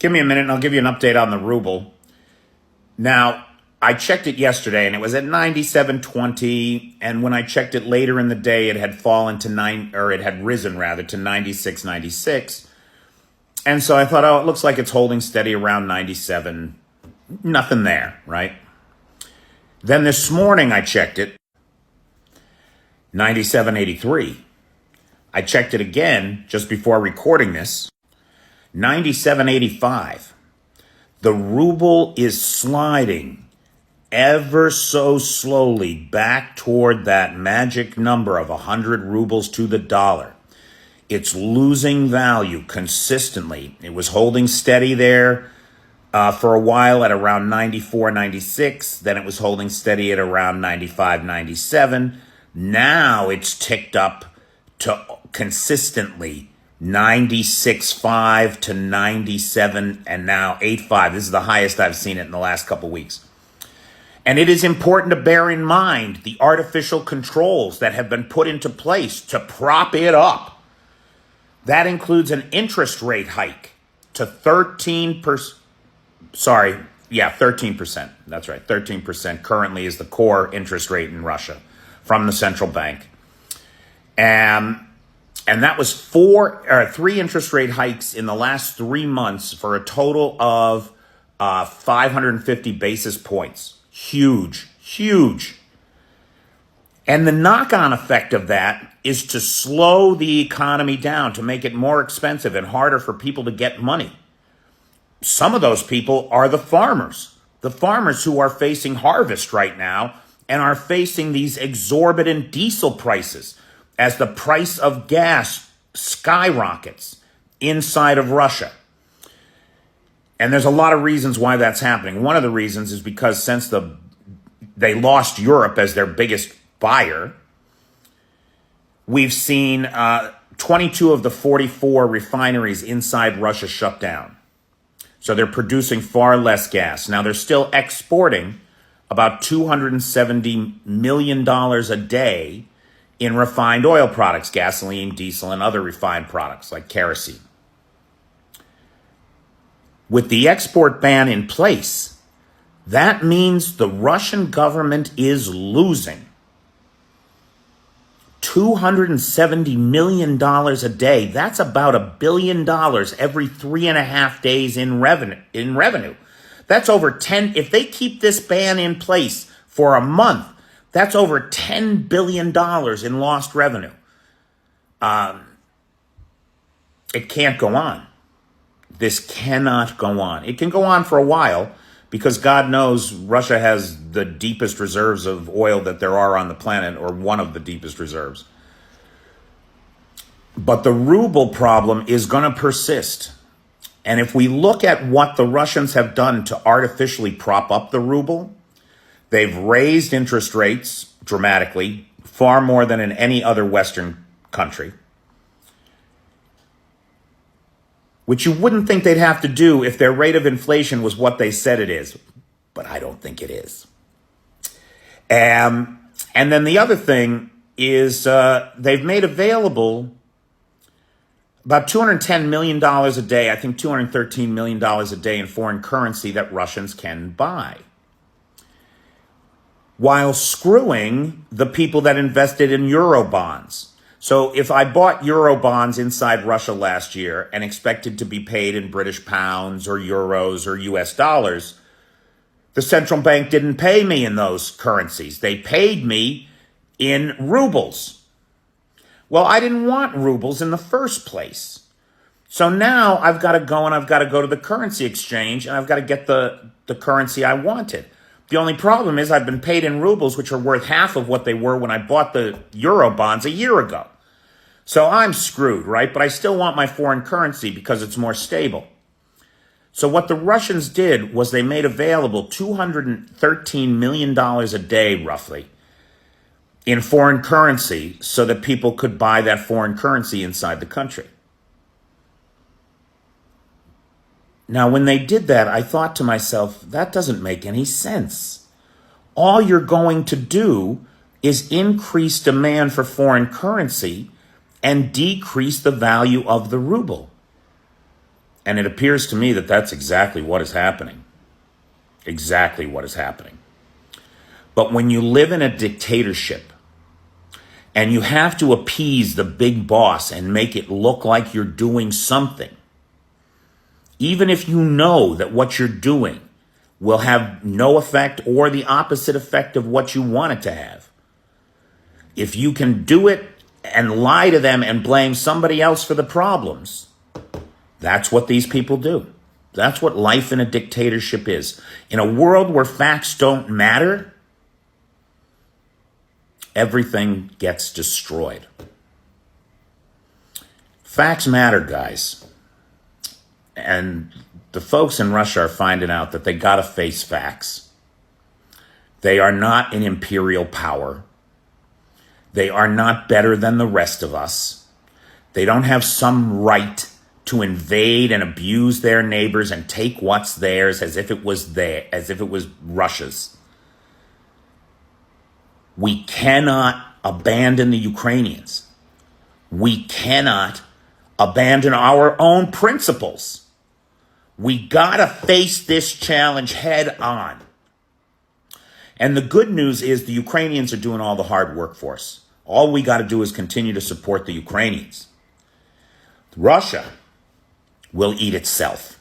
Give me a minute and I'll give you an update on the ruble. Now, I checked it yesterday and it was at 97.20, and when I checked it later in the day, it had fallen to it had risen rather to 96.96. And so I thought, oh, it looks like it's holding steady around 97. Nothing there, right? Then this morning I checked it, 97.83. I checked it again just before recording this, 97.85. The ruble is sliding ever so slowly back toward that magic number of 100 rubles to the dollar. It's losing value consistently. It was holding steady there for a while at around 94, 96. Then it was holding steady at around 95, 97. Now it's ticked up to consistently 96.5 to 97 and now 8.5. This is the highest I've seen it in the last couple weeks. And it is important to bear in mind the artificial controls that have been put into place to prop it up. That includes an interest rate hike to 13%. 13%. That's right, 13% currently is the core interest rate in Russia from the central bank. And that was three interest rate hikes in the last 3 months for a total of 550 basis points. Huge, huge. And the knock-on effect of that is to slow the economy down, to make it more expensive and harder for people to get money. Some of those people are the farmers who are facing harvest right now and are facing these exorbitant diesel prices as the price of gas skyrockets inside of Russia. And there's a lot of reasons why that's happening. One of the reasons is because since they lost Europe as their biggest buyer, we've seen 22 of the 44 refineries inside Russia shut down. So they're producing far less gas. Now they're still exporting about $270 million a day in refined oil products, gasoline, diesel, and other refined products like kerosene. With the export ban in place, that means the Russian government is losing $270 million a day. That's about $1 billion every 3.5 days in revenue. That's over 10. If they keep this ban in place for a month, that's over $10 billion in lost revenue. It can't go on. This cannot go on. It can go on for a while because God knows Russia has the deepest reserves of oil that there are on the planet, or one of the deepest reserves. But the ruble problem is going to persist. And if we look at what the Russians have done to artificially prop up the ruble, they've raised interest rates dramatically, far more than in any other Western country, which you wouldn't think they'd have to do if their rate of inflation was what they said it is. But I don't think it is. And then the other thing is they've made available about $210 million a day, I think $213 million a day in foreign currency that Russians can buy, while screwing the people that invested in euro bonds. So if I bought euro bonds inside Russia last year and expected to be paid in British pounds or euros or US dollars, the central bank didn't pay me in those currencies. They paid me in rubles. Well, I didn't want rubles in the first place. So now I've got to go to the currency exchange and I've got to get the currency I wanted. The only problem is I've been paid in rubles, which are worth half of what they were when I bought the euro bonds a year ago. So I'm screwed, right? But I still want my foreign currency because it's more stable. So what the Russians did was they made available $213 million a day, roughly, in foreign currency so that people could buy that foreign currency inside the country. Now, when they did that, I thought to myself, that doesn't make any sense. All you're going to do is increase demand for foreign currency and decrease the value of the ruble. And it appears to me that that's exactly what is happening. Exactly what is happening. But when you live in a dictatorship and you have to appease the big boss and make it look like you're doing something, even if you know that what you're doing will have no effect or the opposite effect of what you want it to have, if you can do it and lie to them and blame somebody else for the problems, that's what these people do. That's what life in a dictatorship is. In a world where facts don't matter, everything gets destroyed. Facts matter, guys. And the folks in Russia are finding out that they got to face facts. They are not an imperial power. They are not better than the rest of us. They don't have some right to invade and abuse their neighbors and take what's theirs as if it was Russia's. We cannot abandon the Ukrainians. We cannot abandon our own principles. We gotta face this challenge head on. And the good news is the Ukrainians are doing all the hard work for us. All we gotta do is continue to support the Ukrainians. Russia will eat itself.